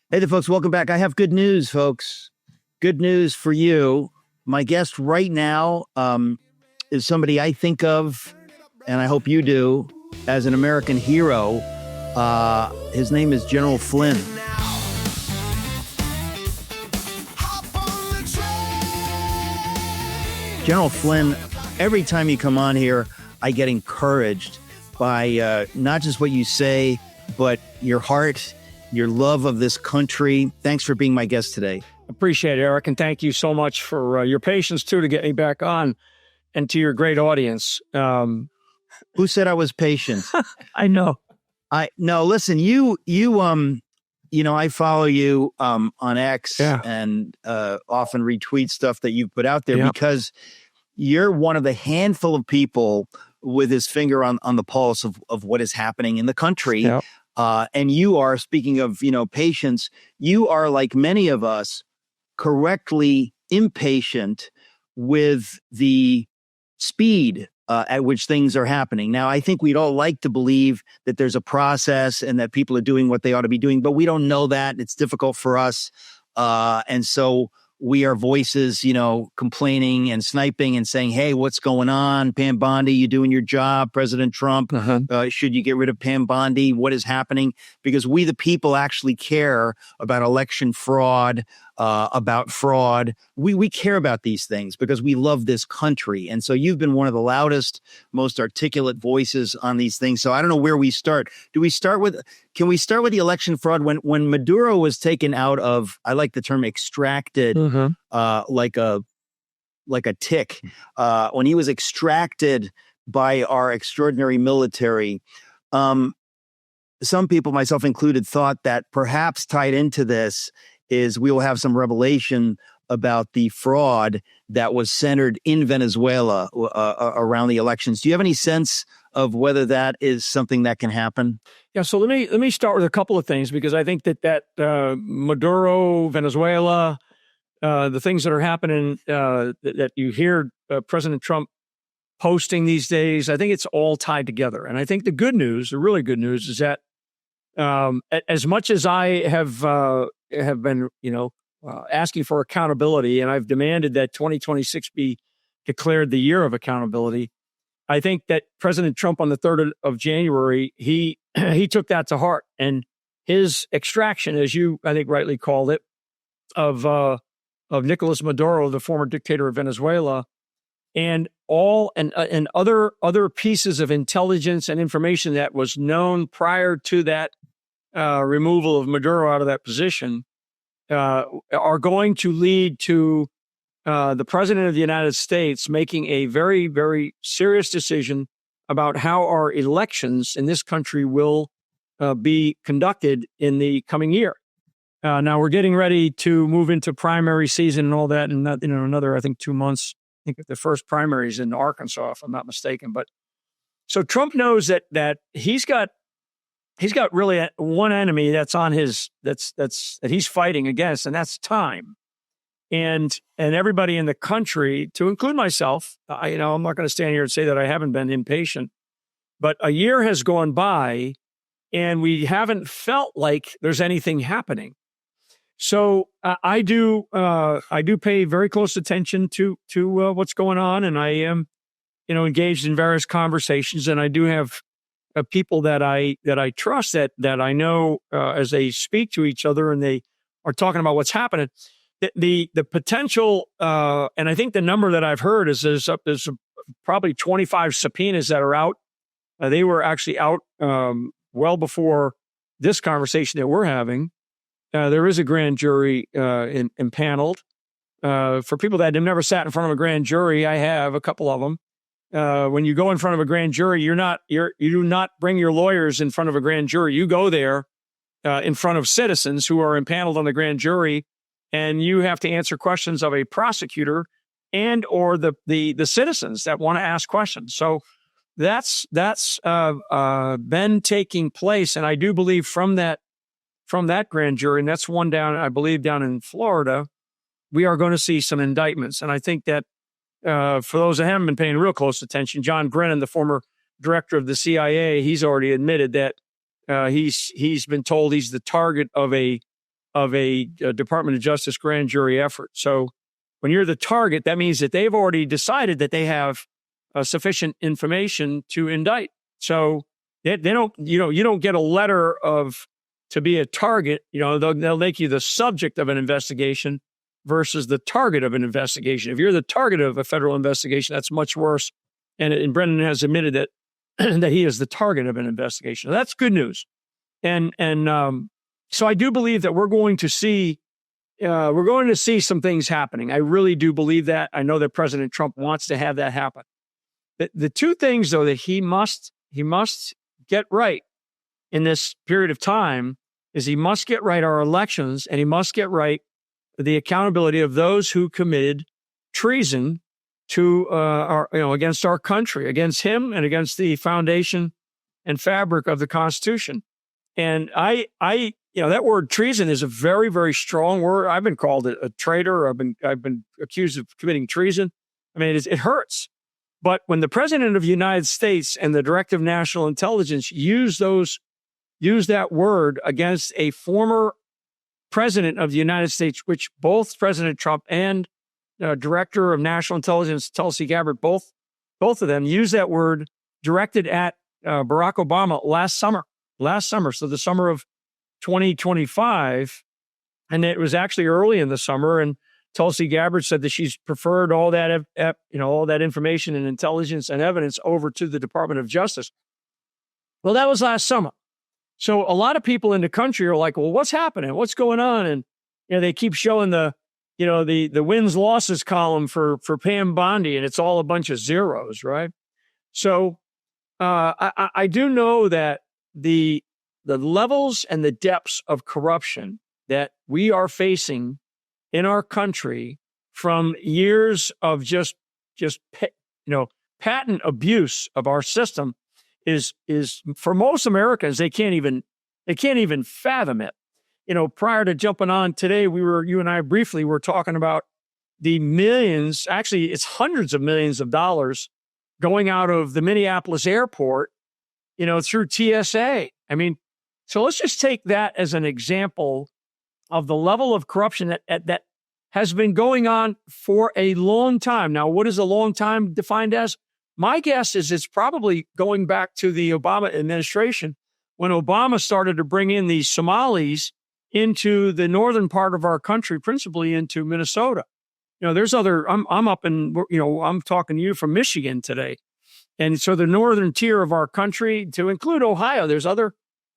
Hey there, folks. Welcome back. I have good news, folks. Good news for you. My guest right now is somebody I think of, and I hope you do, as an American hero. His name is General Flynn. General Flynn, every time you come on here, I get encouraged by not just what you say, but your heart, your love of this country. Thanks for being my guest today. Appreciate it, Eric, and thank you so much for your patience, too, to get me back on, and to your great audience. Who said I was patient? I know. No, listen, I follow you on X and often retweet stuff that you've put out there because you're one of the handful of people with his finger on the pulse of what is happening in the country. Yep. And you are, speaking of, patience, you are, like many of us, correctly impatient with the speed at which things are happening. Now, I think we'd all like to believe that there's a process and that people are doing what they ought to be doing, but we don't know that. It's difficult for us. And so we are voices, complaining and sniping and saying, hey, what's going on? Pam Bondi, you doing your job? President Trump, should you get rid of Pam Bondi? What is happening? Because we, the people, actually care about election fraud, about fraud. We care about these things because we love this country. And so you've been one of the loudest, most articulate voices on these things. So I don't know where we start. Can we start with the election fraud? When Maduro was taken out of, I like the term extracted, like a tick, when he was extracted by our extraordinary military, some people, myself included, thought that perhaps tied into this is we will have some revelation about the fraud that was centered in Venezuela around the elections. Do you have any sense of whether that is something that can happen? Yeah, so let me start with a couple of things, because I think that Maduro, Venezuela, the things that are happening that you hear President Trump posting these days, I think it's all tied together. And I think the really good news is that as much as I have been, asking for accountability, and I've demanded that 2026 be declared the year of accountability, I think that President Trump on the 3rd of January, he took that to heart, and his extraction, as you, I think, rightly called it, of Nicolas Maduro, the former dictator of Venezuela, and other pieces of intelligence and information that was known prior to that removal of Maduro out of that position, are going to lead to the President of the United States making a very, very serious decision about how our elections in this country will be conducted in the coming year. Now we're getting ready to move into primary season and all that, and another, I think, 2 months. I think the first primary is in Arkansas, if I'm not mistaken. But so Trump knows that he's got really one enemy that's on his that he's fighting against, and that's time. And everybody in the country, to include myself, I'm not going to stand here and say that I haven't been impatient, but a year has gone by and we haven't felt like there's anything happening. So I do pay very close attention to what's going on, and I am, engaged in various conversations, and I do have people that I trust that I know as they speak to each other and they are talking about what's happening. The potential, and I think the number that I've heard is there's probably 25 subpoenas that are out. They were actually out well before this conversation that we're having. There is a grand jury impaneled. For people that have never sat in front of a grand jury, I have a couple of them. When you go in front of a grand jury, you do not bring your lawyers in front of a grand jury. You go there in front of citizens who are impaneled on the grand jury, and you have to answer questions of a prosecutor and or the citizens that want to ask questions. So that's been taking place, and I do believe from that grand jury, and that's one down, I believe, down in Florida, we are going to see some indictments. And I think that for those that haven't been paying real close attention, John Brennan, the former director of the CIA, he's already admitted that he's been told he's the target of a of a Department of Justice grand jury effort. So when you're the target, that means that they've already decided that they have sufficient information to indict. So they don't, you don't get a letter to be a target. They'll make you the subject of an investigation versus the target of an investigation. If you're the target of a federal investigation, that's much worse. And Brennan has admitted that that he is the target of an investigation. That's good news. And so I do believe that we're going to see some things happening. I really do believe that. I know that President Trump wants to have that happen. The two things, though, that he must get right in this period of time is he must get right our elections, and he must get right the accountability of those who committed treason to against our country, against him, and against the foundation and fabric of the Constitution. And that word treason is a very, very strong word. I've been called a traitor. I've been accused of committing treason. I mean, it hurts. But when the President of the United States and the Director of National Intelligence use that word against a former President of the United States, which both President Trump and Director of National Intelligence Tulsi Gabbard, both of them use that word directed at Barack Obama last summer, so the summer of 2025, and it was actually early in the summer. And Tulsi Gabbard said that she's preferred all that, all that information and intelligence and evidence over to the Department of Justice. Well, that was last summer. So a lot of people in the country are like, well, what's happening? What's going on? And they keep showing the wins losses column for Pam Bondi, and it's all a bunch of zeros, right? So I do know that the levels and the depths of corruption that we are facing in our country from years of just patent abuse of our system is for most Americans, they can't even fathom it. Prior to jumping on today, you and I briefly were talking about the millions, actually it's hundreds of millions of dollars going out of the Minneapolis airport, through TSA. I mean, so let's just take that as an example of the level of corruption that has been going on for a long time. Now, what is a long time defined as? My guess is it's probably going back to the Obama administration when Obama started to bring in these Somalis into the northern part of our country, principally into Minnesota. There's I'm up in, I'm talking to you from Michigan today. And so the northern tier of our country, to include Ohio,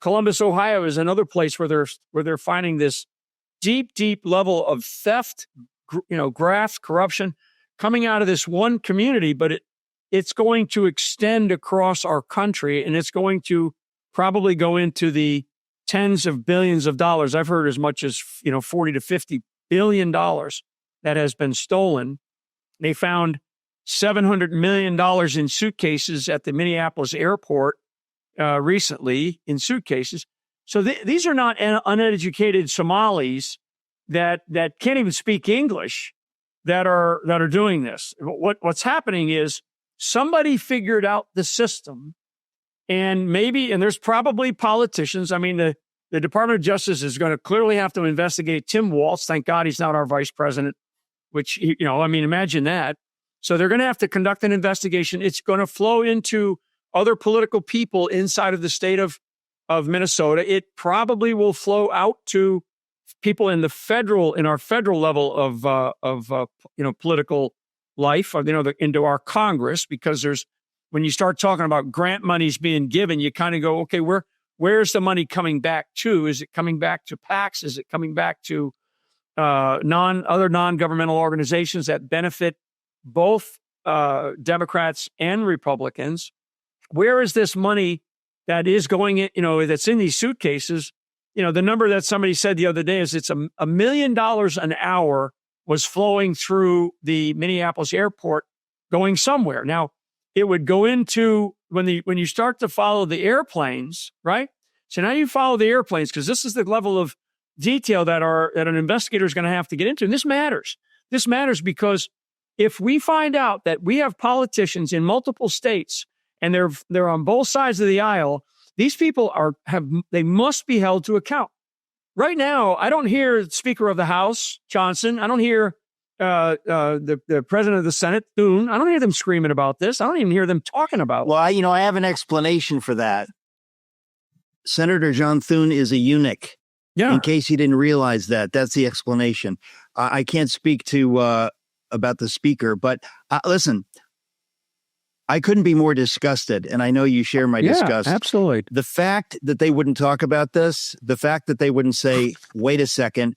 Columbus, Ohio is another place where they're finding this deep, deep level of theft, graft, corruption coming out of this one community, but it's going to extend across our country, and it's going to probably go into the tens of billions of dollars. I've heard as much as, 40 to 50 billion dollars that has been stolen. They found $700 million in suitcases at the Minneapolis airport recently in suitcases. So these are not uneducated Somalis that can't even speak English that are doing this. What's happening is somebody figured out the system, and there's probably politicians. I mean, the Department of Justice is going to clearly have to investigate Tim Walz. Thank God he's not our vice president, which, imagine that. So they're going to have to conduct an investigation. It's going to flow into other political people inside of the state of Minnesota. It probably will flow out to people in our federal level of political life, into our Congress, because when you start talking about grant monies being given, you kind of go, okay, where's the money coming back to? Is it coming back to PACs? Is it coming back to other non-governmental organizations that benefit both Democrats and Republicans? Where is this money that is going in, that's in these suitcases? The number that somebody said the other day is it's $1 million an hour was flowing through the Minneapolis airport going somewhere. Now, it would go into when you start to follow the airplanes, right? So now you follow the airplanes, because this is the level of detail that an investigator is going to have to get into. And this matters. This matters because if we find out that we have politicians in multiple states and they're on both sides of the aisle, these people they must be held to account. right now, I don't hear Speaker of the House, Johnson. I don't hear the President of the Senate, Thune. I don't hear them screaming about this. I don't even hear them talking about it. Well, I have an explanation for that. Senator John Thune is a eunuch. Yeah. In case you didn't realize that, that's the explanation. I can't speak to about the speaker, but listen, I couldn't be more disgusted, and I know you share my disgust. Absolutely. The fact that they wouldn't talk about this, the fact that they wouldn't say, wait a second,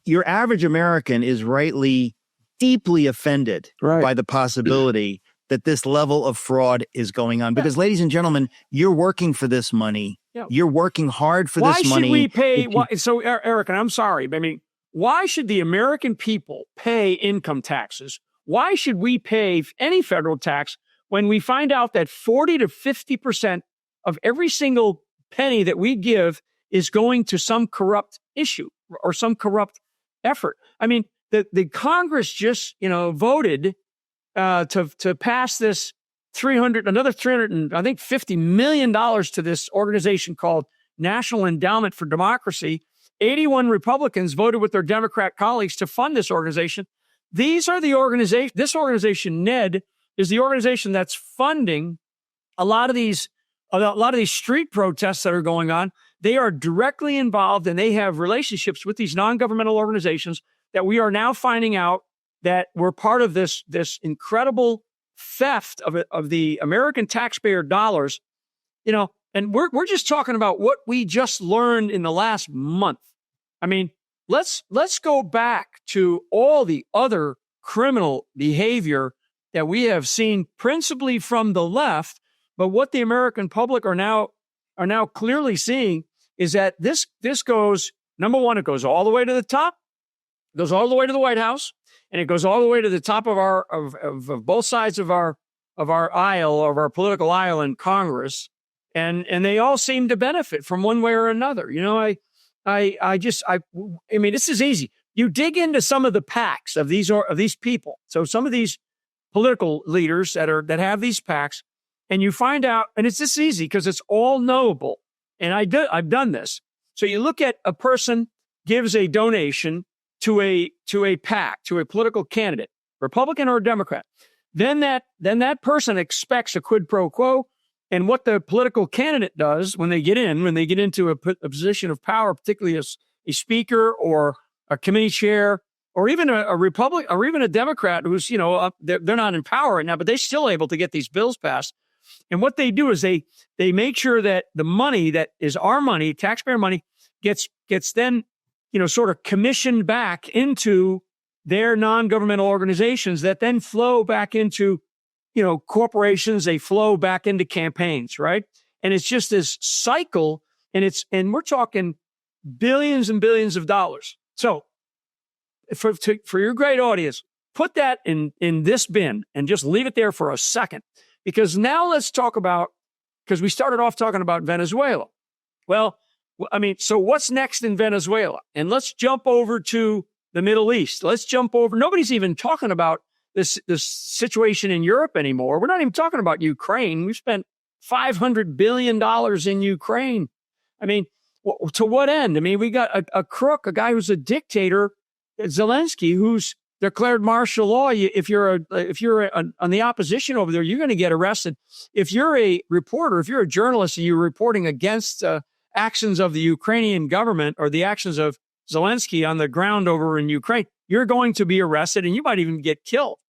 your average American is rightly, deeply offended by the possibility that this level of fraud is going on. Because, ladies and gentlemen, you're working for this money. Yeah. You're working hard for this money. Why should we pay? So, Eric, and I'm sorry, but I mean, why should the American people pay income taxes? Why should we pay any federal tax when we find out that 40 to 50% of every single penny that we give is going to some corrupt issue or some corrupt effort? I mean, the Congress just, voted to pass this another $350 million to this organization called National Endowment for Democracy. 81 Republicans voted with their Democrat colleagues to fund this organization. These are the organization. This organization, NED, is the organization that's funding a lot of these street protests that are going on. They are directly involved, and they have relationships with these non-governmental organizations that we are now finding out that we're part of this incredible theft of the American taxpayer dollars. And we're just talking about what we just learned in the last month. I mean, let's go back to all the other criminal behavior that we have seen principally from the left. But what the American public are now clearly seeing is that this goes, number one, it goes all the way to the top, it goes all the way to the White House, and it goes all the way to the top of both sides of our aisle, of our political aisle in Congress. And they all seem to benefit from one way or another. I mean, this is easy. You dig into some of the PACs of these people. So some of these political leaders that have these PACs, and you find out, and it's this easy because it's all knowable. And I've done this. So you look at a person gives a donation to a PAC, to a political candidate, Republican or Democrat. Then that person expects a quid pro quo. And what the political candidate does when they get into a position of power, particularly as a speaker or a committee chair, or even a Republican, or even a Democrat who's, they're not in power right now, but they're still able to get these bills passed. And what they do is they make sure that the money that is our money, taxpayer money, gets then, sort of commissioned back into their non-governmental organizations that then flow back into corporations. They flow back into campaigns, right? And it's just this cycle, and we're talking billions and billions of dollars. So for your great audience, put that in this bin and just leave it there for a second, because now let's talk about, because we started off talking about Venezuela. Well, I mean, so what's next in Venezuela? And let's jump over to the Middle East. Let's jump over. Nobody's even talking about this situation in Europe anymore. We're not even talking about Ukraine. We've spent $500 billion in Ukraine. I mean, to what end? I mean, we got a crook, a guy who's a dictator, Zelensky, who's declared martial law. If you're on the opposition over there, you're going to get arrested. If you're a reporter, if you're a journalist and you're reporting against actions of the Ukrainian government or the actions of Zelensky on the ground over in Ukraine, you're going to be arrested and you might even get killed.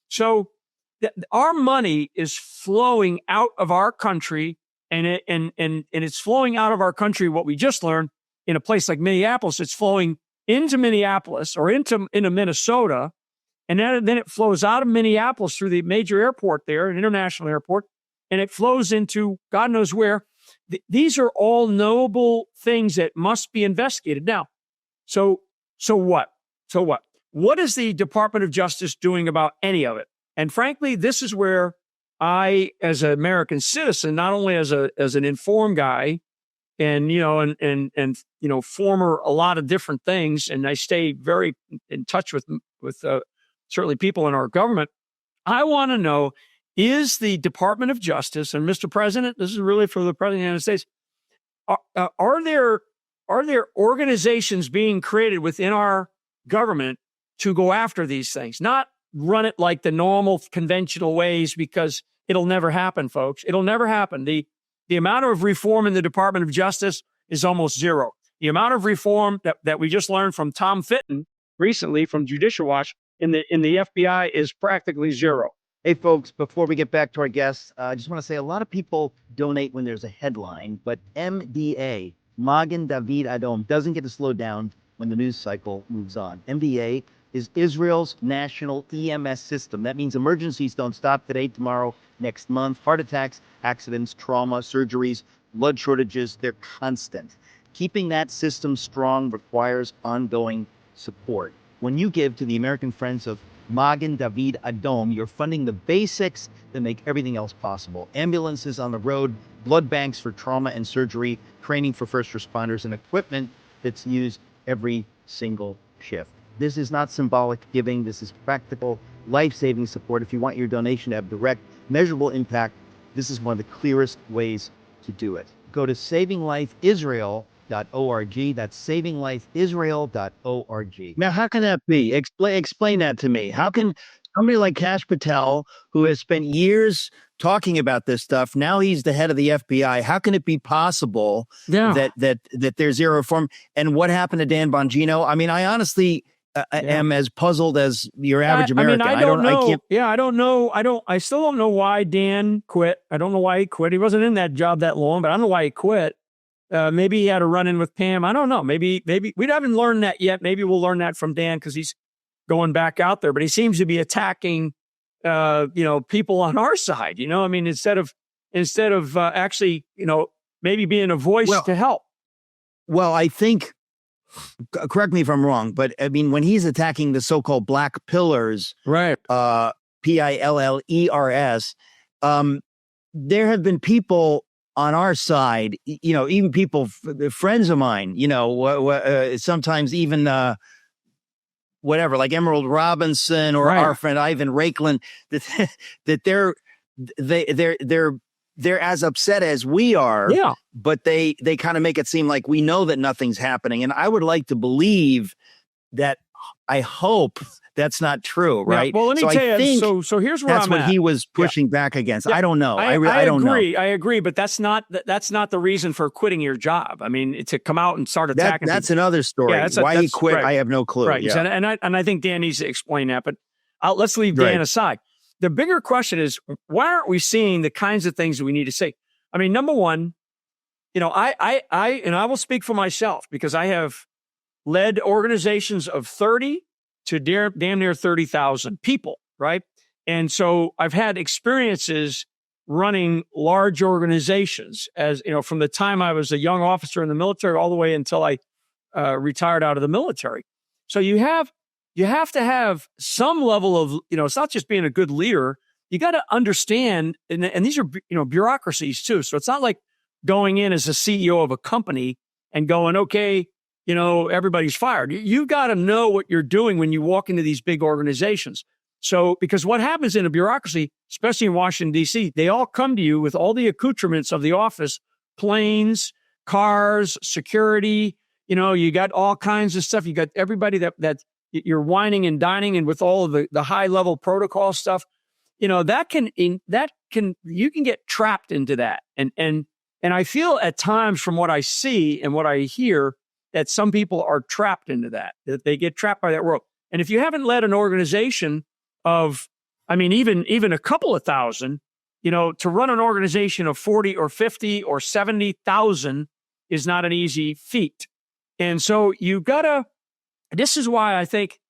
So our money is flowing out of our country, and it's flowing out of our country. What we just learned in a place like Minneapolis, it's flowing into Minneapolis or into Minnesota, and then it flows out of Minneapolis through the major airport there, an international airport, and it flows into God knows where. These are all knowable things that must be investigated. Now, so what? So what? What is the Department of Justice doing about any of it? And frankly, this is where I, as an American citizen, not only as an informed guy, and former a lot of different things, and I stay very in touch with certainly people in our government. I want to know: is the Department of Justice, and Mr. President, this is really for the President of the United States, are there are there organizations being created within our government to go after these things? Not run it like the normal conventional ways, because it'll never happen, folks. It'll never happen. The amount of reform in the Department of Justice is almost zero. The amount of reform that we just learned from Tom Fitton recently from Judicial Watch in the FBI is practically zero. Hey, folks, before we get back to our guests, I just want to say a lot of people donate when there's a headline, but MDA, Magen David Adom, doesn't get to slow down when the news cycle moves on. MDA is Israel's national EMS system. That means emergencies don't stop today, tomorrow, next month. Heart attacks, accidents, trauma, surgeries, blood shortages, they're constant. Keeping that system strong requires ongoing support. When you give to the American Friends of Magen David Adom, you're funding the basics that make everything else possible. Ambulances on the road, blood banks for trauma and surgery, training for first responders, and equipment that's used every single shift. This is not symbolic giving. This is practical, life-saving support. If you want your donation to have direct, measurable impact, this is one of the clearest ways to do it. Go to savinglifeisrael.org. That's savinglifeisrael.org. Now, how can that be? Explain that to me. How can somebody like Kash Patel, who has spent years talking about this stuff, now he's the head of the FBI. How can it be possible that there's zero reform? And what happened to Dan Bongino? I mean, I honestly am as puzzled as your average American. I don't know. I don't know. I still don't know why Dan quit. I don't know why he quit. He wasn't in that job that long, but I don't know why he quit. Maybe he had a run-in with Pam. I don't know. Maybe we haven't learned that yet. Maybe we'll learn that from Dan because he's going back out there. But he seems to be attacking, people on our side. I mean, instead of actually, maybe being a voice to help. Well, I think, correct me if I'm wrong, but I mean, when he's attacking the so-called black pillars, right? Pillers, there have been people on our side, even people, friends of mine, sometimes even whatever, like Emerald Robinson or our friend Ivan Raiklan, that they're as upset as we are, but they kind of make it seem like we know that nothing's happening. And I would like to believe that. I hope that's not true, right? Yeah, well, let me tell you. So here's where that's I'm what at. he was pushing back against. I don't know. I don't know. I agree, but that's not the reason for quitting your job. I mean, to come out and start attacking. That's another story. Why he quit, I have no clue. Right, yeah. and I think Dan needs to explain that. But let's leave Dan aside. The bigger question is, why aren't we seeing the kinds of things that we need to say? I mean, number one, I will speak for myself because I have led organizations of 30 to damn near 30,000 people, right? And so I've had experiences running large organizations from the time I was a young officer in the military all the way until I retired out of the military. So you have to have some level of, it's not just being a good leader. You got to understand, and these are, bureaucracies too. So it's not like going in as a CEO of a company and going, okay, everybody's fired. You've got to know what you're doing when you walk into these big organizations. So, because what happens in a bureaucracy, especially in Washington, D.C., they all come to you with all the accoutrements of the office, planes, cars, security, you got all kinds of stuff. You got everybody that you're whining and dining and with all of the high level protocol stuff, you can get trapped into that. And I feel at times from what I see and what I hear, that some people are trapped into that they get trapped by that world. And if you haven't led an organization of, even a couple of thousand, to run an organization of 40 or 50 or 70,000 is not an easy feat. And so this is why I think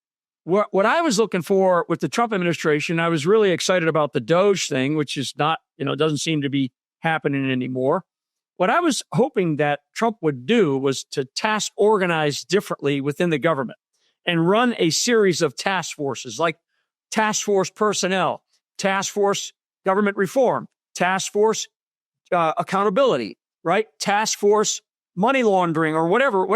what I was looking for with the Trump administration, I was really excited about the Doge thing, which is not, doesn't seem to be happening anymore. What I was hoping that Trump would do was to task organize differently within the government and run a series of task forces like task force personnel, task force government reform, task force accountability, right? Task force money laundering or whatever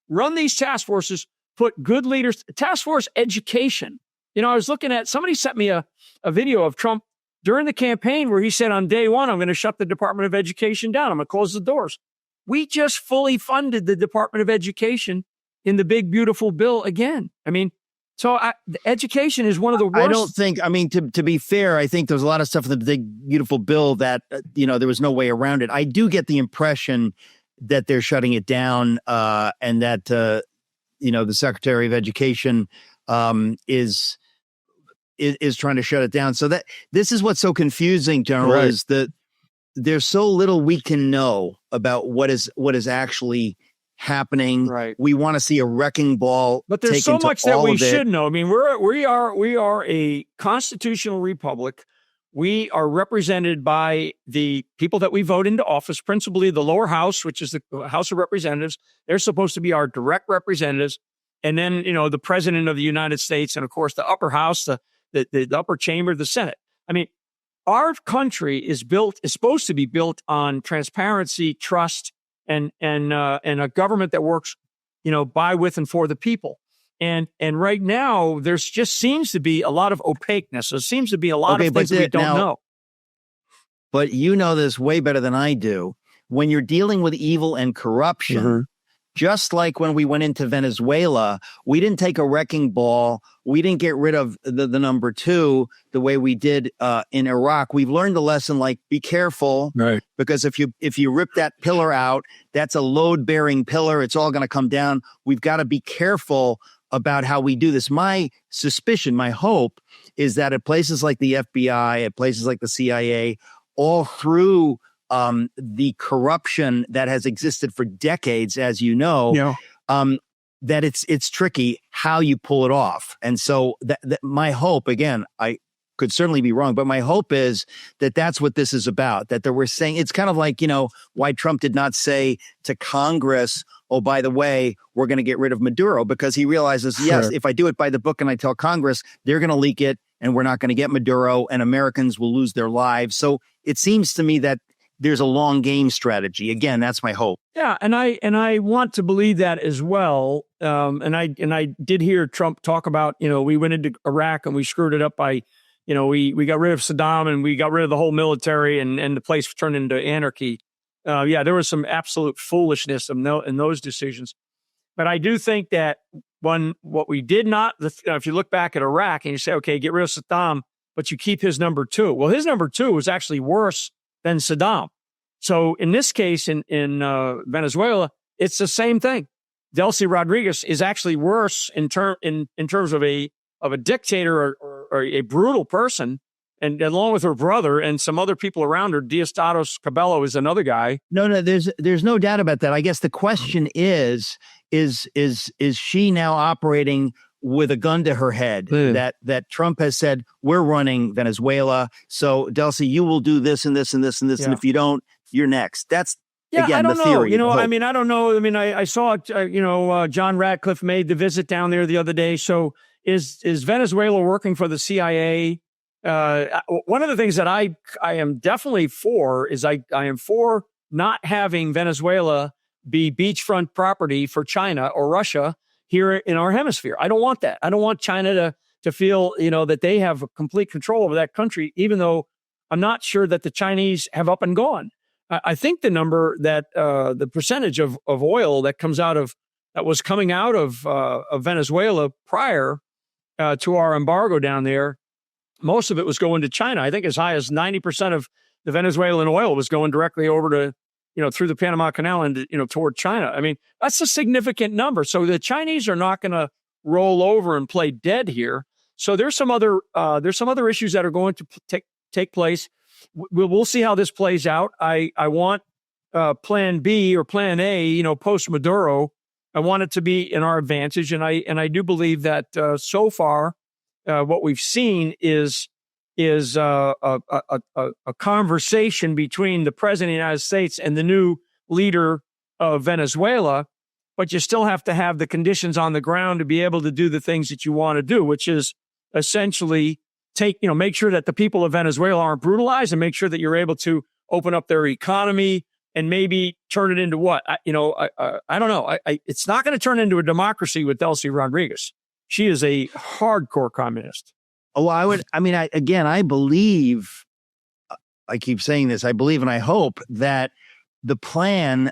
run these task forces, put good leaders, task force education. I was looking at, somebody sent me a video of Trump during the campaign where he said on day one, I'm going to shut the Department of Education down. I'm going to close the doors. We just fully funded the Department of Education in the big, beautiful bill again. I mean, so education is one of the worst. I don't think, I mean, to be fair, I think there's a lot of stuff in the big, beautiful bill that, there was no way around it. I do get the impression that they're shutting it down and that, the Secretary of Education is trying to shut it down. So that this is what's so confusing, General, Right. is that there's so little we can know about what is actually happening. Right. We want to see a wrecking ball. But there's so taken to much that all we of it. should know. I mean, we are a constitutional republic. We are represented by the people that we vote into office, principally the lower house, which is the House of Representatives. They're supposed to be our direct representatives. And then, the president of the United States, and of course, the upper house, the upper chamber, the Senate. I mean, our country is supposed to be built on transparency, trust, and a government that works, by, with, and for the people. And right now, there's just seems to be a lot of opaqueness. There seems to be a lot of things that we don't know. But you know this way better than I do. When you're dealing with evil and corruption, just like when we went into Venezuela, we didn't take a wrecking ball. We didn't get rid of the number two the way we did in Iraq. We've learned the lesson, like, be careful, Right? Because if you rip that pillar out, that's a load-bearing pillar. It's all going to come down. We've got to be careful about how we do this. My suspicion, my hope, is that at places like the FBI, at places like the CIA, all through the corruption that has existed for decades, as you know, that it's tricky how you pull it off. And so that my hope, again, I could certainly be wrong, but my hope is that that's what this is about, that we're saying, it's kind of like, why Trump did not say to Congress, oh, by the way, we're going to get rid of Maduro, because he realizes, yes, if I do it by the book and I tell Congress, they're going to leak it and we're not going to get Maduro and Americans will lose their lives. So it seems to me that there's a long game strategy. Again, that's my hope. Yeah, and I want to believe that as well. And I did hear Trump talk about, we went into Iraq and we screwed it up by, we got rid of Saddam and we got rid of the whole military and the place turned into anarchy. There was some absolute foolishness in those decisions. But I do think that what we did not, if you look back at Iraq and you say, okay, get rid of Saddam, but you keep his number two. Well, his number two was actually worse than Saddam. So in this case, in Venezuela, it's the same thing. Delcy Rodriguez is actually worse in terms of a dictator or a brutal person, and along with her brother and some other people around her. Diosdado Cabello is another guy. No, there's no doubt about that. I guess the question is she now operating with a gun to her head, that Trump has said, we're running Venezuela. So Delcy, you will do this and this and this and this. And if you don't, you're next. That's again, I don't the theory. know. I mean, I don't know. I mean, I saw, John Ratcliffe made the visit down there the other day. So is Venezuela working for the CIA? One of the things that I am definitely for is I am for not having Venezuela be beachfront property for China or Russia here in our hemisphere. I don't want that. I don't want China to feel, that they have complete control over that country, even though I'm not sure that the Chinese have up and gone. I think the number that the percentage of oil that was coming out of Venezuela prior to our embargo down there, most of it was going to China. I think as high as 90% of the Venezuelan oil was going directly over to, through the Panama Canal and, toward China. I mean, that's a significant number. So the Chinese are not going to roll over and play dead here. So there's some other issues that are going to take place. We'll see how this plays out. I want Plan B or Plan A, post Maduro. I want it to be in our advantage, and I do believe that so far what we've seen is a conversation between the president of the United States and the new leader of Venezuela. But you still have to have the conditions on the ground to be able to do the things that you want to do, which is essentially make sure that the people of Venezuela aren't brutalized, and make sure that you're able to open up their economy and maybe turn it into what? I don't know. It's not going to turn into a democracy with Delcy Rodriguez. She is a hardcore communist. Oh, I believe, I keep saying this, I believe and I hope that the plan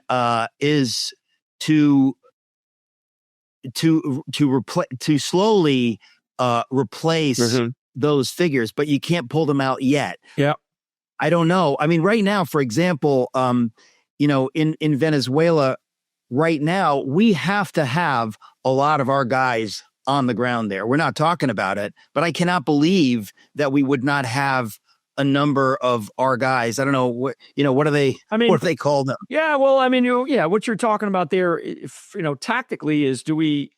is to slowly replace those figures, but you can't pull them out yet. Yeah. I don't know. I mean, right now, for example, in Venezuela, right now, we have to have a lot of our guys on the ground there. We're not talking about it, but I cannot believe that we would not have a number of our guys. I don't know what are they? I mean, what do they call them? Yeah, well, I mean, what you're talking about there, tactically is we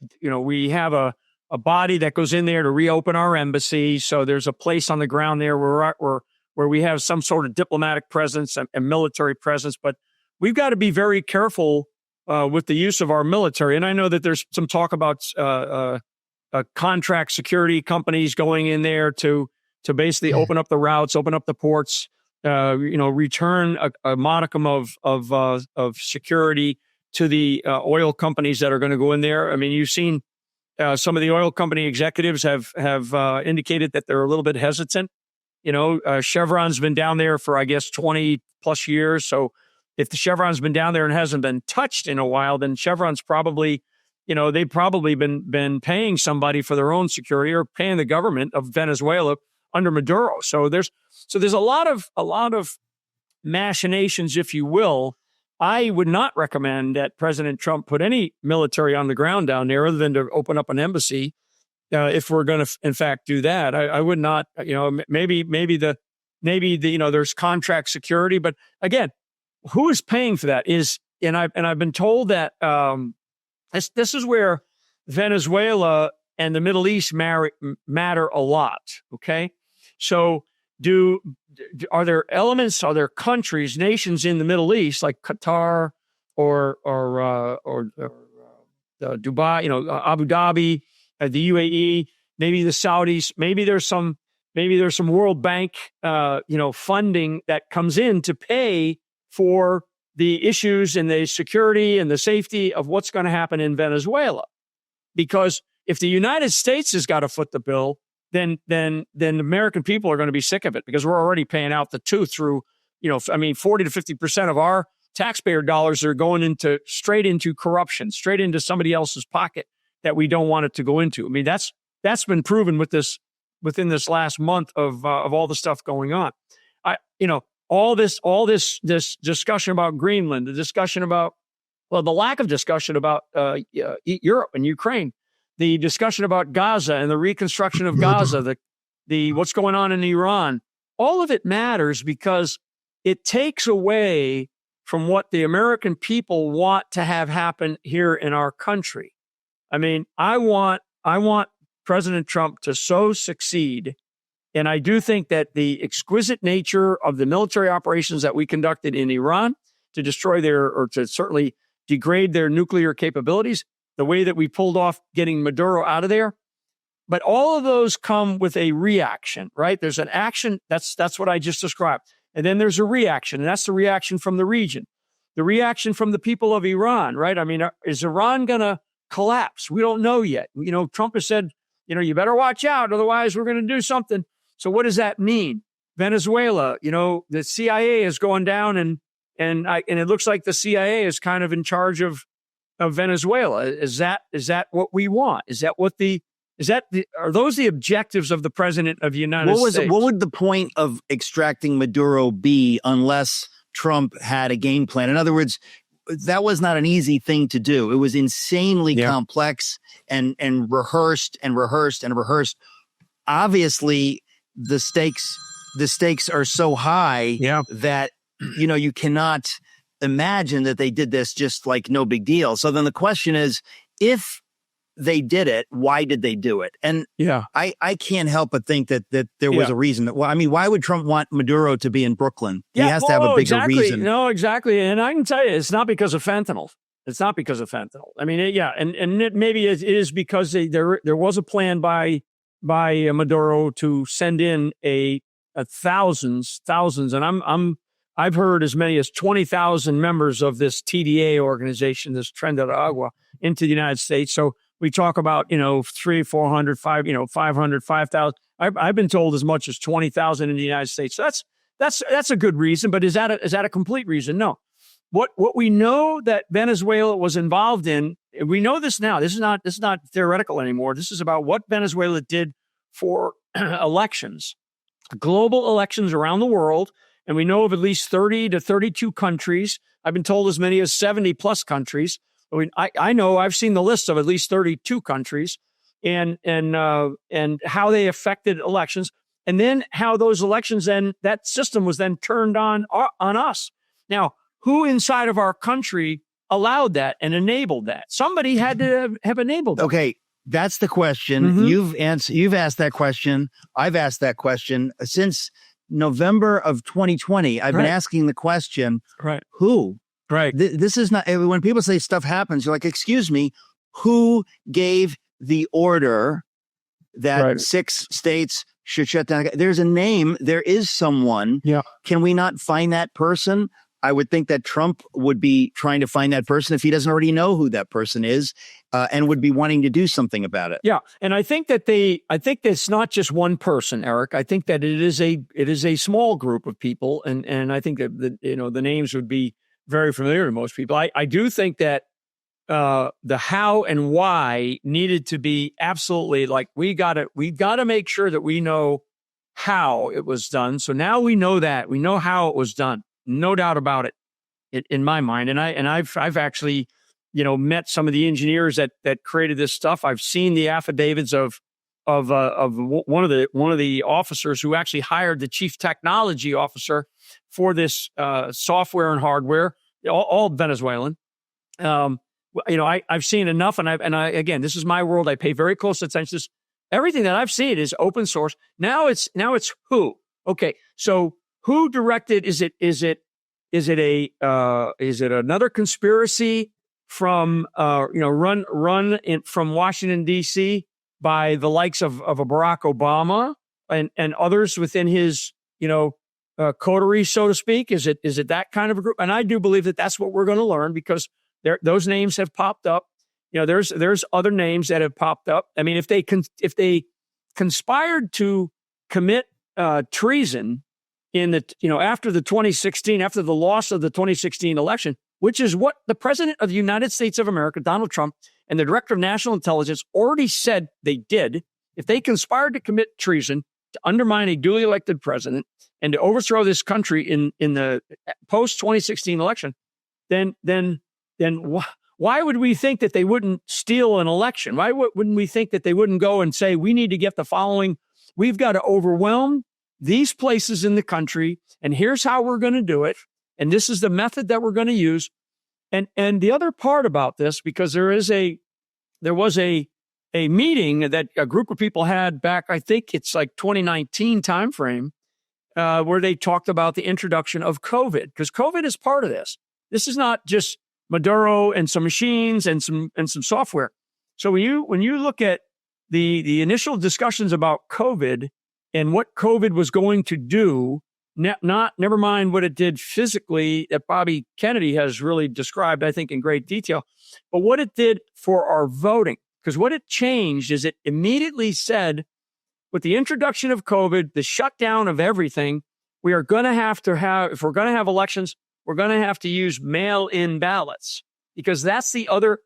have a body that goes in there to reopen our embassy. So there's a place on the ground there where we have some sort of diplomatic presence and military presence, but we've got to be very careful with the use of our military. And I know that there's some talk about contract security companies going in there to basically open up the routes, open up the ports, return a modicum of security to the oil companies that are going to go in there. I mean, you've seen some of the oil company executives have indicated that they're a little bit hesitant. Chevron's been down there for, I guess, 20 plus years. So if the Chevron's been down there and hasn't been touched in a while, then Chevron's probably, they've probably been paying somebody for their own security or paying the government of Venezuela under Maduro. So there's a lot of machinations, if you will. I would not recommend that President Trump put any military on the ground down there other than to open up an embassy. If we're going to, in fact, do that, I would not, maybe there's contract security, but again, who is paying for that and I've been told that, this is where Venezuela and the Middle East matter a lot. Okay. So are there countries, nations in the Middle East like Qatar or Dubai, Abu Dhabi, the UAE, maybe the Saudis, maybe there's some World Bank, funding that comes in to pay for the issues and the security and the safety of what's going to happen in Venezuela. Because if the United States has got to foot the bill, then American people are going to be sick of it because we're already paying out the tooth through, 40 to 50% of our taxpayer dollars are going straight into corruption, straight into somebody else's pocket that we don't want it to go into. I mean, that's been proven within this last month of all the stuff going on. All this discussion about Greenland, the discussion about, the lack of discussion about Europe and Ukraine, the discussion about Gaza and the reconstruction of Gaza, the what's going on in Iran, all of it matters because it takes away from what the American people want to have happen here in our country. I mean, I want President Trump to so succeed. And I do think that the exquisite nature of the military operations that we conducted in Iran to destroy or to certainly degrade their nuclear capabilities, the way that we pulled off getting Maduro out of there. But all of those come with a reaction, right? There's an action. That's what I just described. And then there's a reaction, and that's the reaction from the region, the reaction from the people of Iran, right? I mean, is Iran going to collapse? We don't know yet. Trump has said, you better watch out. Otherwise, we're going to do something. So what does that mean? Venezuela, the CIA is going down and it looks like the CIA is kind of in charge of Venezuela. Is that what we want? Are those the objectives of the president of the United States? What would the point of extracting Maduro be unless Trump had a game plan? In other words, that was not an easy thing to do. It was insanely complex and rehearsed and rehearsed and rehearsed. Obviously, the stakes are so high that you cannot imagine that they did this just like no big deal. So then the question is, if they did it, why did they do it? And I can't help but think that there was a reason. Why would Trump want Maduro to be in Brooklyn? He has to have a bigger reason. No, exactly. And I can tell you, it's not because of fentanyl. It's not because of fentanyl. I mean, maybe it is because there was a plan by Maduro to send in thousands, and I've heard as many as 20,000 members of this TDA organization, this Tren de Agua, into the United States. So we talk about 300, 400, 500, 5,000. I've been told as much as 20,000 in the United States. So that's a good reason, but is that a complete reason? No. what we know that Venezuela was involved in, we know this now. This is not theoretical anymore. This is about what Venezuela did for elections, global elections around the world. And we know of at least 30 to 32 countries. I've been told as many as 70 plus countries. I know I've seen the list of at least 32 countries and how they affected elections. And then how those elections, then that system was then turned on us. Now, who inside of our country allowed that and enabled that? Somebody had to have enabled it. Okay, that's the question. Mm-hmm. You've asked that question. I've asked that question since November of 2020. I've been asking the question, who? Right. This is not, when people say stuff happens, you're like, excuse me, who gave the order that 6 states should shut down? There's a name. There is someone. Yeah. Can we not find that person? I would think that Trump would be trying to find that person if he doesn't already know who that person is, and would be wanting to do something about it. Yeah, and I think that it's not just one person, Eric. I think that it is a small group of people, and I think that the names would be very familiar to most people. I do think that the how and why needed to be absolutely, like, we've got to make sure that we know how it was done. So now we know that we know how it was done. No doubt about it, in my mind. And I've actually, met some of the engineers that created this stuff. I've seen the affidavits of one of the officers who actually hired the chief technology officer for this software and hardware, all Venezuelan. I've seen enough, and I again, this is my world. I pay very close attention to this. Everything that I've seen is open source. Now it's who? Okay, so. Who directed? Is it another conspiracy from run from Washington D.C. by the likes of a Barack Obama and others within his coterie, so to speak? Is it that kind of a group? And I do believe that that's what we're going to learn, because those names have popped up. There's other names that have popped up. I mean, if they conspired to commit treason in after the 2016, after the loss of the 2016 election, which is what the president of the United States of America, Donald Trump, and the director of national intelligence already said they did. If they conspired to commit treason to undermine a duly elected president and to overthrow this country in the post 2016 election, then why would we think that they wouldn't steal an election? Why wouldn't we think that they wouldn't go and say, we need to get the following? We've got to overwhelm these places in the country, and here's how we're going to do it, and this is the method that we're going to use. And the other part about this, because there was a meeting that a group of people had back, I think it's like 2019 timeframe, where they talked about the introduction of COVID, because COVID is part of this. This is not just Maduro and some machines and some software. So when you look at the initial discussions about COVID and what COVID was going to do, never mind what it did physically, that Bobby Kennedy has really described, I think, in great detail, but what it did for our voting. Because what it changed is it immediately said, with the introduction of COVID, the shutdown of everything, we are going to have, if we're going to have elections, we're going to have to use mail-in ballots, because that's the other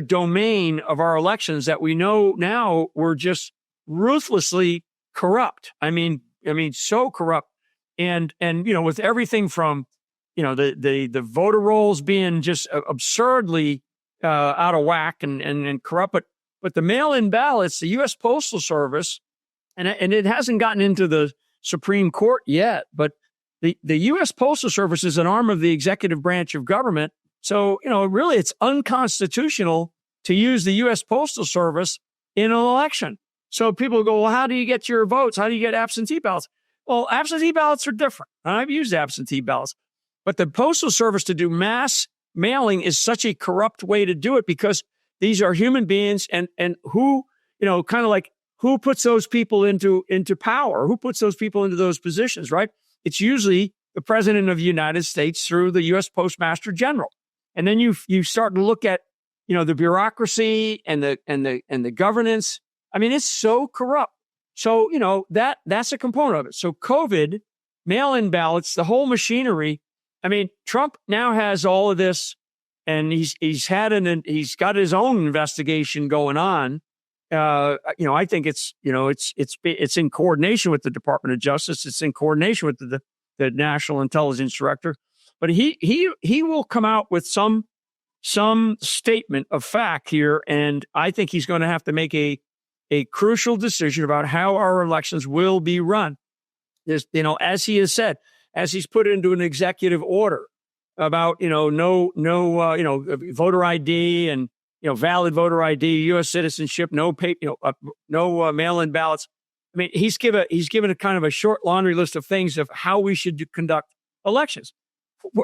domain of our elections that we know now were just ruthlessly corrupt. I mean, so corrupt. And with everything from, the voter rolls being just absurdly out of whack and corrupt, but the mail-in ballots, the U.S. Postal Service, and it hasn't gotten into the Supreme Court yet, but the U.S. Postal Service is an arm of the executive branch of government. So, really it's unconstitutional to use the U.S. Postal Service in an election. So people go, well, how do you get your votes? How do you get absentee ballots? Well, absentee ballots are different. I've used absentee ballots. But the Postal Service, to do mass mailing, is such a corrupt way to do it, because these are human beings, and who, kind of like, who puts those people into power? Who puts those people into those positions, right? It's usually the President of the United States through the U.S. Postmaster General. And then you start to look at, the bureaucracy and the governance. I mean, it's so corrupt. So, that's a component of it. So COVID, mail-in ballots, the whole machinery I mean, Trump now has all of this, and he's got his own investigation going on. I think it's in coordination with the Department of Justice. It's in coordination with the National Intelligence Director. But he will come out with some statement of fact here, and I think he's going to have to make a crucial decision about how our elections will be run. There's, as he has said, as he's put into an executive order about no voter ID and valid voter ID, U.S. citizenship, no mail-in ballots. I mean, he's given a kind of a short laundry list of things of how we should conduct elections.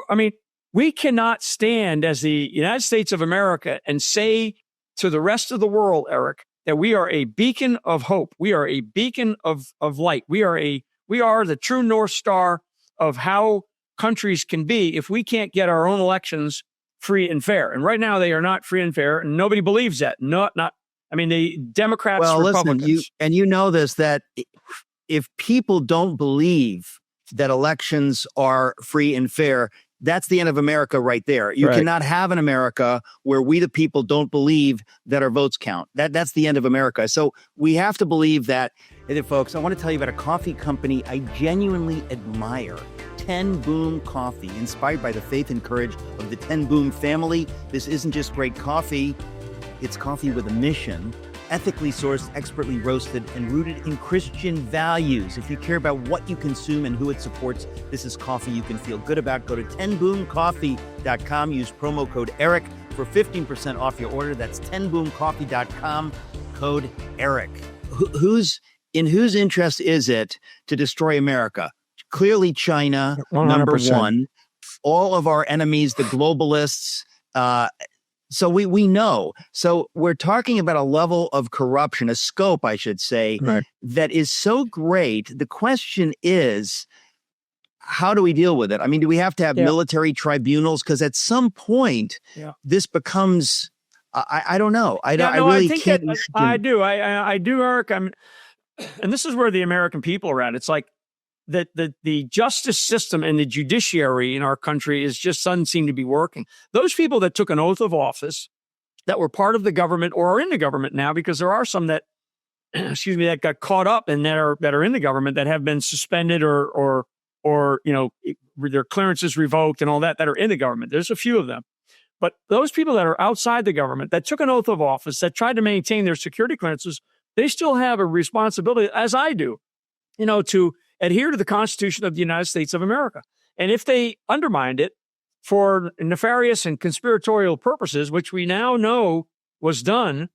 I mean, we cannot stand as the United States of America and say to the rest of the world, Eric, that we are a beacon of hope. We are a beacon of light. We are the true North Star of how countries can be if we can't get our own elections free and fair. And right now they are not free and fair, and nobody believes that. The Democrats, Republicans. Listen, you know this, that if people don't believe that elections are free and fair, that's the end of America right there. You cannot have an America where we, the people, don't believe that our votes count. That's the end of America. So we have to believe that. Hey there, folks, I want to tell you about a coffee company I genuinely admire. 10 Boom Coffee, inspired by the faith and courage of the 10 Boom family. This isn't just great coffee. It's coffee with a mission, ethically sourced, expertly roasted, and rooted in Christian values. If you care about what you consume and who it supports, this is coffee you can feel good about. Go to 10boomcoffee.com. Use promo code ERIC for 15% off your order. That's 10boomcoffee.com, code ERIC. In whose interest is it to destroy America? Clearly China, 100%. Number one. All of our enemies, the globalists. So we know. So we're talking about a level of corruption, a scope, I should say, that is so great. The question is, how do we deal with it? I mean, do we have to have military tribunals? Because at some point, this becomes, I don't know. I really can't. I do, Eric. And this is where the American people are at. It's like the justice system and the judiciary in our country doesn't seem to be working. Those people that took an oath of office, that were part of the government or are in the government now, because there are some that, that got caught up and that are in the government that have been suspended or their clearances revoked and all that are in the government. There's a few of them. But those people that are outside the government that took an oath of office, that tried to maintain their security clearances, they still have a responsibility, as I do, to adhere to the Constitution of the United States of America. And if they undermined it for nefarious and conspiratorial purposes, which we now know was done,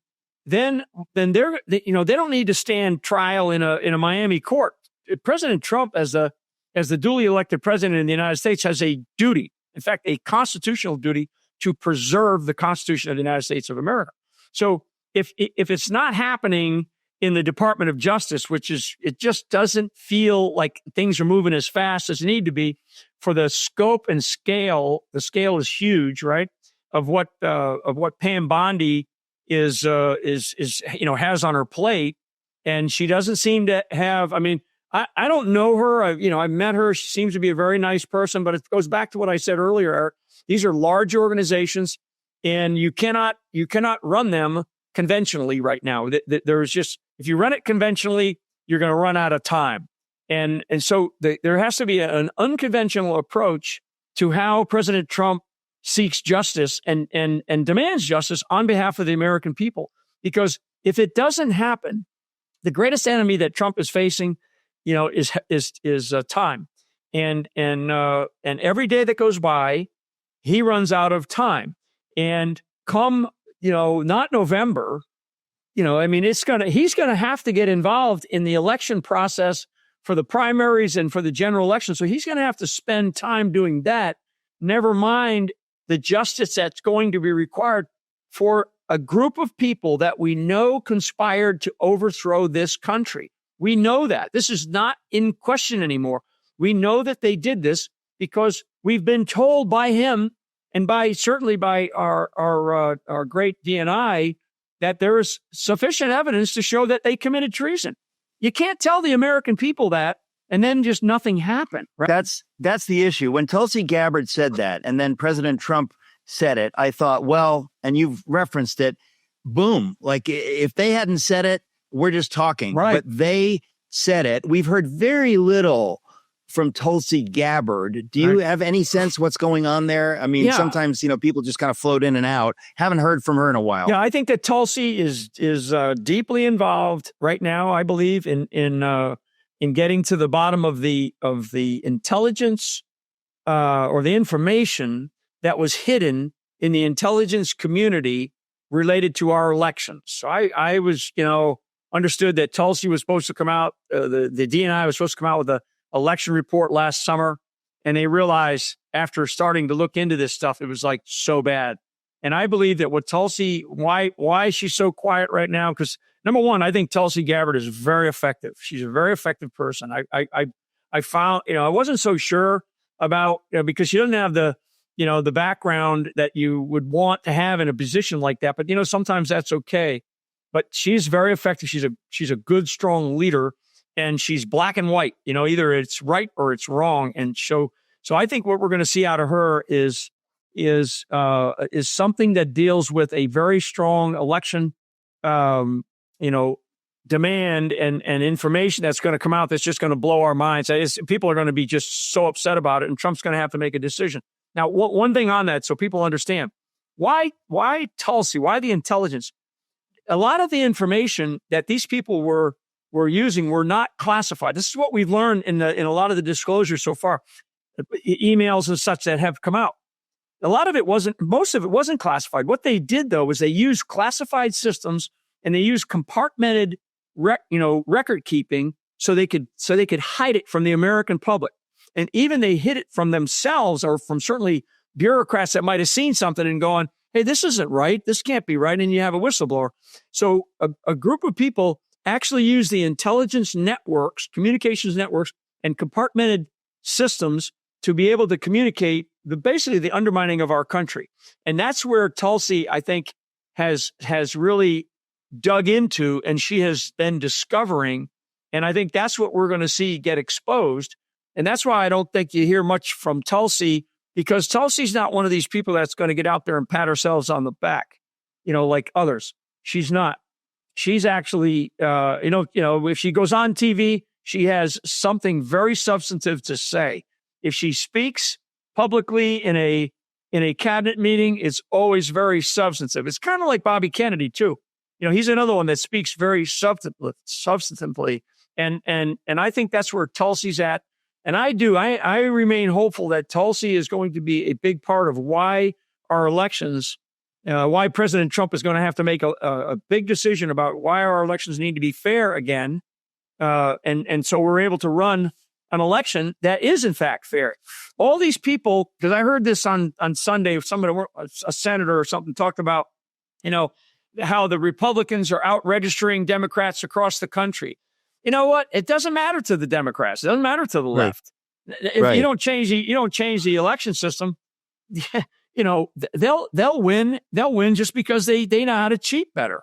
then they don't need to stand trial in a Miami court. President Trump, as the duly elected president of the United States, has a duty, in fact, a constitutional duty, to preserve the Constitution of the United States of America. So if it's not happening in the Department of Justice, it just doesn't feel like things are moving as fast as they need to be for the scope and scale. The scale is huge, right? Of what Pam Bondi has on her plate, and she doesn't seem to have. I mean, I don't know her. I've met her. She seems to be a very nice person, but it goes back to what I said earlier, Eric. These are large organizations, and you cannot run them conventionally right now. There's just, if you run it conventionally, you're going to run out of time. And so there has to be an unconventional approach to how President Trump seeks justice and demands justice on behalf of the American people. Because if it doesn't happen, the greatest enemy that Trump is facing, is time. And every day that goes by, he runs out of time. And come, not November, he's going to have to get involved in the election process for the primaries and for the general election. So he's going to have to spend time doing that. Never mind the justice that's going to be required for a group of people that we know conspired to overthrow this country. We know that. This is not in question anymore. We know that they did this because we've been told by him and certainly by our great DNI that there is sufficient evidence to show that they committed treason. You can't tell the American people that and then just nothing happened. Right? That's the issue. When Tulsi Gabbard said that, and then President Trump said it, I thought, well, and you've referenced it, boom. Like if they hadn't said it, we're just talking. Right. But they said it. We've heard very little from Tulsi Gabbard. Do you have any sense what's going on there? I mean, sometimes, people just kind of float in and out. Haven't heard from her in a while. Yeah, I think that Tulsi is deeply involved right now, I believe, in getting to the bottom of the intelligence or the information that was hidden in the intelligence community related to our elections. So I was, understood that Tulsi was supposed to come out, the DNI was supposed to come out with a election report last summer, and they realized after starting to look into this stuff, it was like so bad. And I believe that what Tulsi, why she's so quiet right now, because number one, I think Tulsi Gabbard is very effective. She's a very effective person. I found, I wasn't so sure about, because she doesn't have the background that you would want to have in a position like that. But, sometimes that's okay. But she's very effective. She's a good, strong leader. And she's black and white, either it's right or it's wrong. And so I think what we're going to see out of her is something that deals with a very strong election, demand and information that's going to come out that's just going to blow our minds. People are going to be just so upset about it, and Trump's going to have to make a decision. Now, one thing on that, so people understand why Tulsi, why the intelligence. A lot of the information that these people were using were not classified. This is what we've learned in a lot of the disclosures so far, emails and such that have come out. Most of it wasn't classified. What they did though was they used classified systems, and they used compartmented, record keeping so they could hide it from the American public. And even they hid it from themselves or from certainly bureaucrats that might have seen something and going, hey, this isn't right. This can't be right. And you have a whistleblower. So a group of people actually use the intelligence networks, communications networks, and compartmented systems to be able to communicate basically the undermining of our country. And that's where Tulsi, I think, has really dug into, and she has been discovering. And I think that's what we're going to see get exposed. And that's why I don't think you hear much from Tulsi, because Tulsi's not one of these people that's going to get out there and pat ourselves on the back, like others. She's not. She's actually, if she goes on TV, she has something very substantive to say. If she speaks publicly in a cabinet meeting, it's always very substantive. It's kind of like Bobby Kennedy too. He's another one that speaks very substantively, and I think that's where Tulsi's at. And I remain hopeful that Tulsi is going to be a big part of why our elections. Why President Trump is going to have to make a big decision about why our elections need to be fair again. And so we're able to run an election that is, in fact, fair. All these people, because I heard this on Sunday, a senator or something talked about, how the Republicans are out registering Democrats across the country. You know what? It doesn't matter to the Democrats. It doesn't matter to the left. If you don't change the election system, they'll win. They'll win just because they know how to cheat better.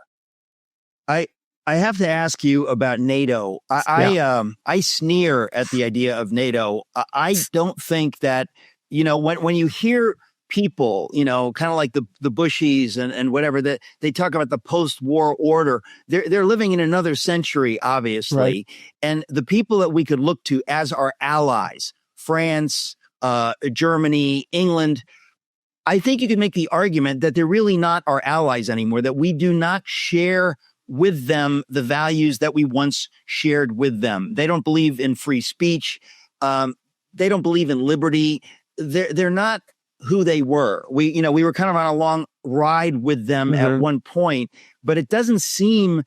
I have to ask you about NATO. I sneer at the idea of NATO. I don't think that, when you hear people, kind of like the Bushies and whatever, that they talk about the post-war order, they're living in another century, obviously. Right. And the people that we could look to as our allies, France, Germany, England, I think you could make the argument that they're really not our allies anymore, that we do not share with them the values that we once shared with them. They don't believe in free speech. They don't believe in liberty. They're not who they were. We were kind of on a long ride with them at one point, but it doesn't seem,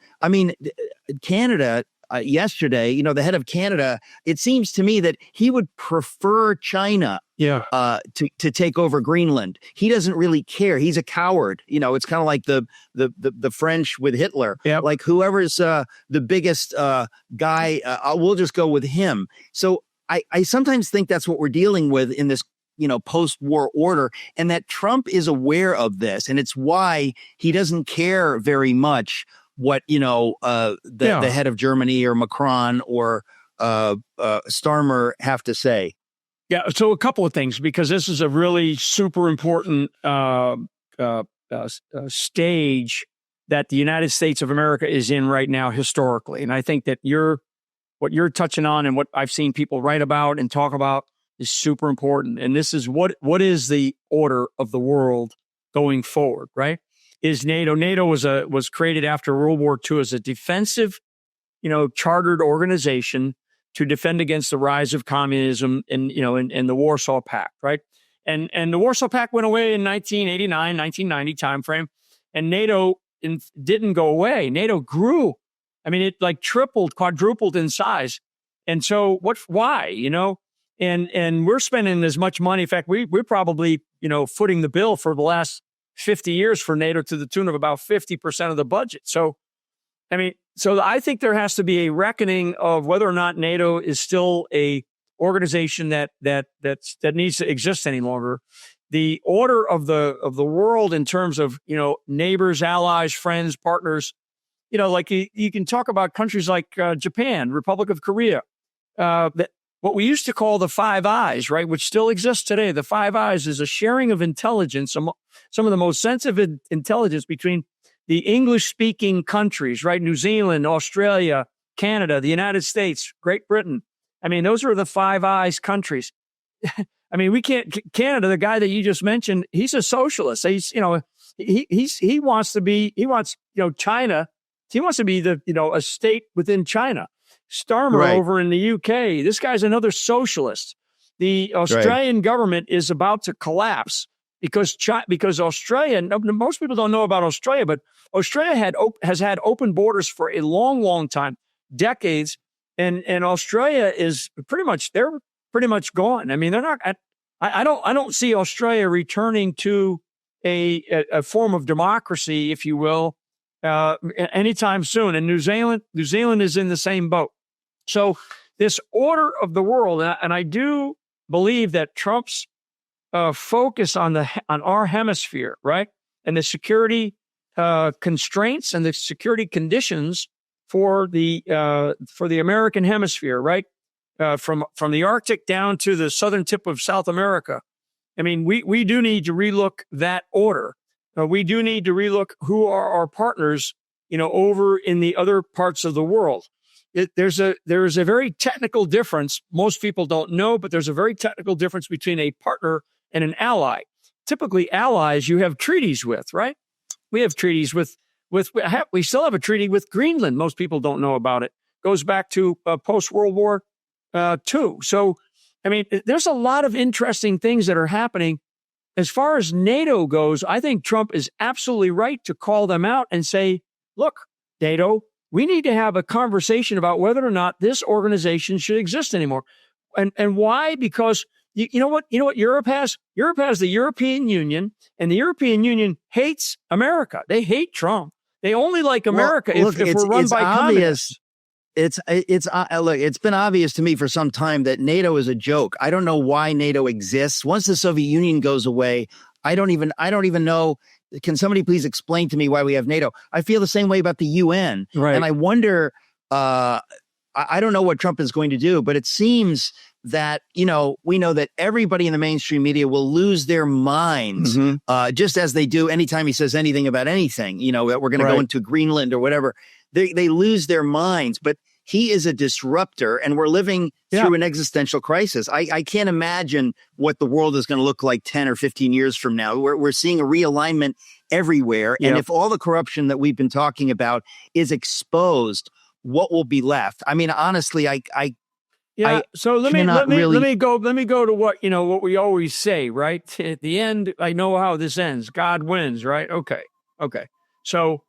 Canada, yesterday, the head of Canada, it seems to me that he would prefer China to take over Greenland. He doesn't really care. He's a coward. It's kind of like the French with Hitler. Yep. Like whoever's the biggest guy, we'll just go with him. So I sometimes think that's what we're dealing with in this post-war order, and that Trump is aware of this, and it's why he doesn't care very much what the head of Germany or Macron or Starmer have to say? Yeah, so a couple of things, because this is a really super important stage that the United States of America is in right now historically. And I think that what you're touching on and what I've seen people write about and talk about is super important. And this is what is the order of the world going forward, right? Is NATO. NATO was created after World War II as a defensive, chartered organization to defend against the rise of communism and the Warsaw Pact, right? And the Warsaw Pact went away in 1989, 1990 timeframe, and NATO didn't go away. NATO grew. I mean, it like tripled, quadrupled in size. And so why, and we're spending as much money. In fact, we're probably, footing the bill for the last 50 years for NATO to the tune of about 50% of the budget. So, I think there has to be a reckoning of whether or not NATO is still a organization that needs to exist any longer. The order of the world in terms of, neighbors, allies, friends, partners, like you can talk about countries like Japan, Republic of Korea, that what we used to call the Five Eyes, right, which still exists today. The Five Eyes is a sharing of intelligence, some of the most sensitive intelligence between the English-speaking countries, right? New Zealand, Australia, Canada, the United States, Great Britain. I mean, those are the Five Eyes countries. I mean, we can't. Canada, the guy that you just mentioned, he's a socialist. He wants China. He wants to be a state within China. Starmer Right. over in the UK, this guy's another socialist. The Australian government is about to collapse because Australia. Most people don't know about Australia, but Australia has had open borders for a long, long time, decades, and Australia is pretty much gone. I mean, they're not. I don't see Australia returning to a form of democracy, if you will, anytime soon. And New Zealand is in the same boat. So this order of the world, and I do believe that Trump's focus on our hemisphere, right, and the security constraints and the security conditions for the American hemisphere, right, from the Arctic down to the southern tip of South America. I mean, we do need to relook that order. We do need to relook who are our partners, over in the other parts of the world. There's a very technical difference. Most people don't know, but there's a very technical difference between a partner and an ally. Typically, allies you have treaties with, right? We have treaties we still have a treaty with Greenland. Most people don't know about it. Goes back to post-World War II. So, I mean, there's a lot of interesting things that are happening. As far as NATO goes, I think Trump is absolutely right to call them out and say, look, NATO, we need to have a conversation about whether or not this organization should exist anymore. And why? Because you know what Europe has? Europe has the European Union, and the European Union hates America. They hate Trump. They only like America if we're run by communists. Look, it's been obvious to me for some time that NATO is a joke. I don't know why NATO exists. Once the Soviet Union goes away, I don't even know. Can somebody please explain to me why we have NATO? I feel the same way about the UN. Right. And I wonder, I don't know what Trump is going to do, but it seems that, we know that everybody in the mainstream media will lose their minds, just as they do anytime he says anything about anything, that we're going to go into Greenland or whatever. They lose their minds, but he is a disruptor, and we're living through an existential crisis. I can't imagine what the world is going to look like 10 or 15 years from now. We're seeing a realignment everywhere. And if all the corruption that we've been talking about is exposed, what will be left? I mean, honestly, So let me go to what we always say, right? At the end, I know how this ends. God wins, right? Okay. So,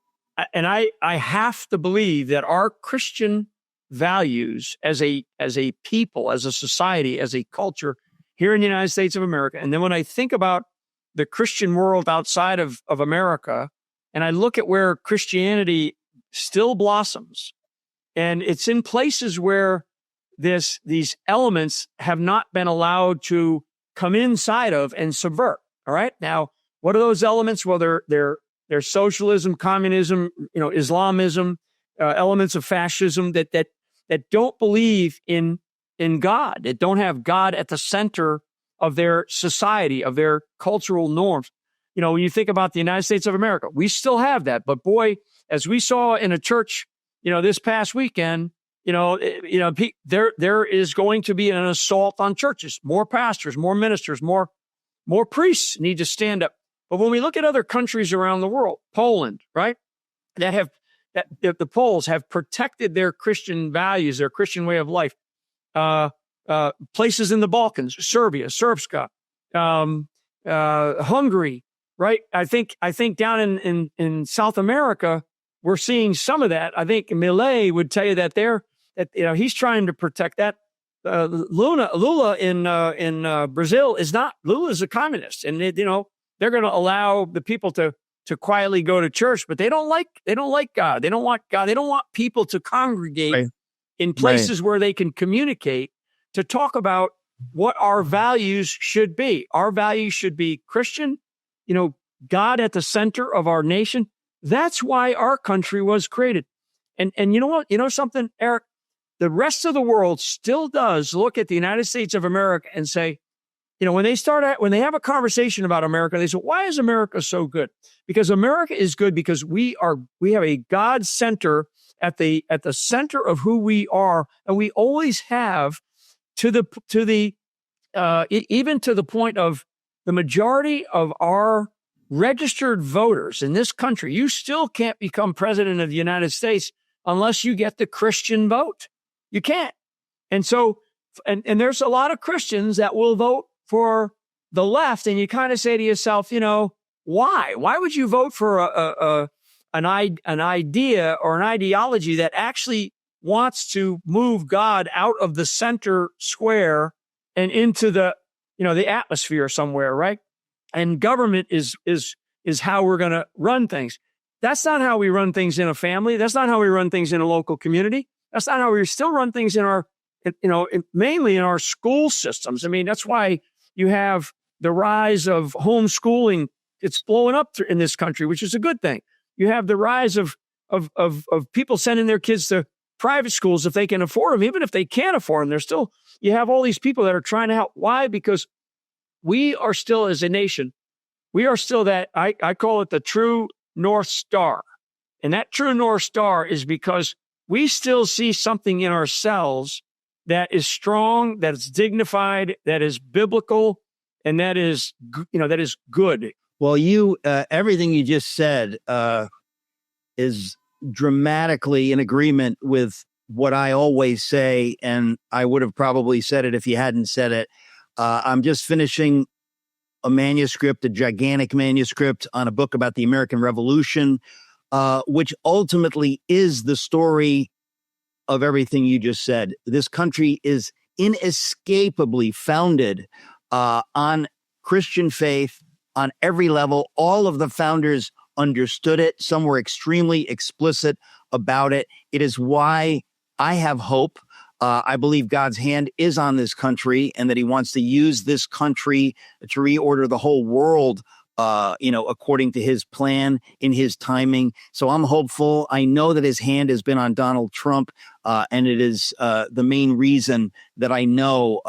and I have to believe that our Christian values as a people, as a society, as a culture here in the United States of America, and then when I think about the Christian world outside of America, and I look at where Christianity still blossoms, and it's in places where these elements have not been allowed to come inside of and subvert. All right. Now, what are those elements? Well, they're socialism, communism, Islamism, elements of fascism that that don't believe in God, that don't have God at the center of their society, of their cultural norms. When you think about the United States of America, we still have that. But boy, as we saw in a church, this past weekend, there is going to be an assault on churches. More pastors, more ministers, more priests need to stand up. But when we look at other countries around the world, Poland, right, that the Poles have protected their Christian values, their Christian way of life. Places in the Balkans, Serbia, Srpska, Hungary, right? I think down in South America, we're seeing some of that. I think Milei would tell you that he's trying to protect that. Lula in Brazil is not. Lula is a communist, and they're going to allow the people to quietly go to church, but they don't like God. They don't want God. They don't want people to congregate in places where they can communicate to talk about what our values should be. Our values should be Christian, God at the center of our nation. That's why our country was created. And you know what? You know something, Eric? The rest of the world still does look at the United States of America and say, when they have a conversation about America, they say, why is America so good? Because America is good because we have a God center at the center of who we are, and we always have even to the point of the majority of our registered voters in this country. You still can't become president of the United States unless you get the Christian vote. You can't. And so, and there's a lot of Christians that will vote for the left, and you kind of say to yourself, why? Why would you vote for an idea or an ideology that actually wants to move God out of the center square and into the atmosphere somewhere, right? And government is how we're going to run things. That's not how we run things in a family. That's not how we run things in a local community. That's not how we still run things in our, mainly in our school systems. I mean, that's why you have the rise of homeschooling. It's blowing up in this country, which is a good thing. You have the rise of people sending their kids to private schools if they can afford them. Even if they can't afford them, you have all these people that are trying to help. Why? Because we are still, as a nation, we are still that, I call it the true North Star. And that true North Star is because we still see something in ourselves that is strong, that is dignified, that is biblical, and that is good. Well, everything you just said is dramatically in agreement with what I always say, and I would have probably said it if you hadn't said it. I'm just finishing a gigantic manuscript on a book about the American Revolution, which ultimately is the story of everything you just said. This country is inescapably founded on Christian faith on every level. All of the founders understood it. Some were extremely explicit about it. It is why I have hope. I believe God's hand is on this country and that he wants to use this country to reorder the whole world, according to his plan in his timing. So I'm hopeful. I know that his hand has been on Donald Trump, and it is the main reason that I know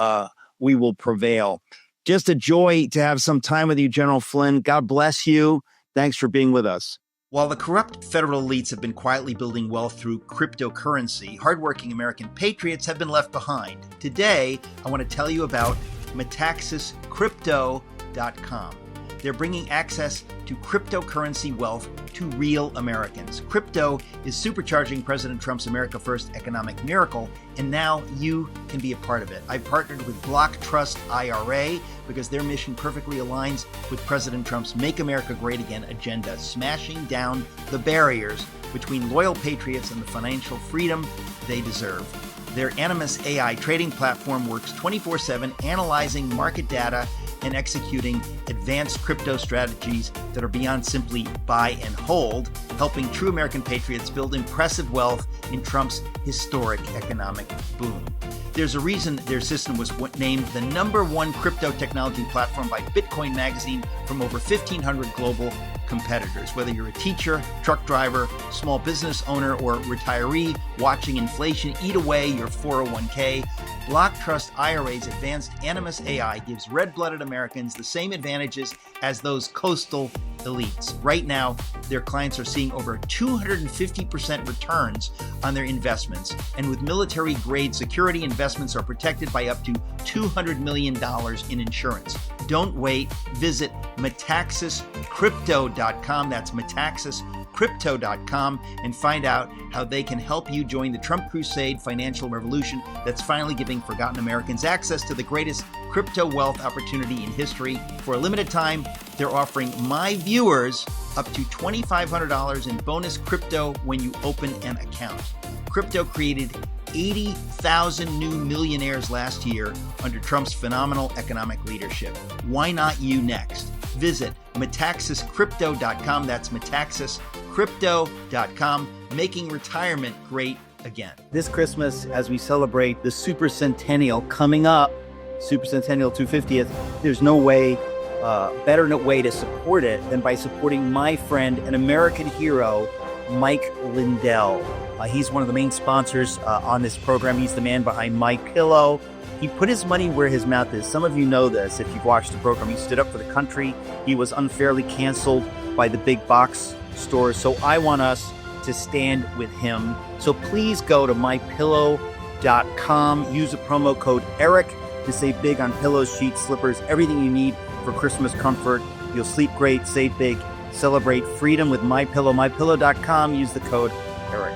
we will prevail. Just a joy to have some time with you, General Flynn. God bless you. Thanks for being with us. While the corrupt federal elites have been quietly building wealth through cryptocurrency, hardworking American patriots have been left behind. Today, I want to tell you about MetaxasCrypto.com. They're bringing access to cryptocurrency wealth to real Americans. Crypto is supercharging President Trump's America First economic miracle, and now you can be a part of it. I partnered with Block Trust IRA because their mission perfectly aligns with President Trump's Make America Great Again agenda, smashing down the barriers between loyal patriots and the financial freedom they deserve. Their Animus AI trading platform works 24/7, analyzing market data and executing advanced crypto strategies that are beyond simply buy and hold, helping true American patriots build impressive wealth in Trump's historic economic boom. There's a reason their system was named the #1 crypto technology platform by Bitcoin Magazine from over 1,500 global competitors. Whether you're a teacher, truck driver, small business owner, or retiree watching inflation eat away your 401k, Block Trust IRA's advanced Animus AI gives red-blooded Americans the same advantages as those coastal elites. Right now, their clients are seeing over 250% returns on their investments. And with military-grade security, investments are protected by up to $200 million in insurance. Don't wait. Visit MetaxasCrypto.com. That's MetaxasCrypto.com and find out how they can help you join the Trump Crusade financial revolution that's finally giving forgotten Americans access to the greatest crypto wealth opportunity in history. For a limited time, they're offering my viewers up to $2,500 in bonus crypto when you open an account. Crypto created 80,000 new millionaires last year under Trump's phenomenal economic leadership. Why not you next? Visit MetaxasCrypto.com. That's MetaxasCrypto.com, making retirement great again. This Christmas, as we celebrate the Super Centennial coming up, Super Centennial 250th, there's no way, better way to support it than by supporting my friend, an American hero, Mike Lindell. He's one of the main sponsors on this program. He's the man behind My Pillow. He put his money where his mouth is. Some of you know this if you've watched the program. He stood up for the country. He was unfairly canceled by the big box stores. So I want us to stand with him. So please go to mypillow.com. Use the promo code ERIC to save big on pillows, sheets, slippers, everything you need for Christmas comfort. You'll sleep great, save big, celebrate freedom with My Pillow. MyPillow.com. Use the code ERIC.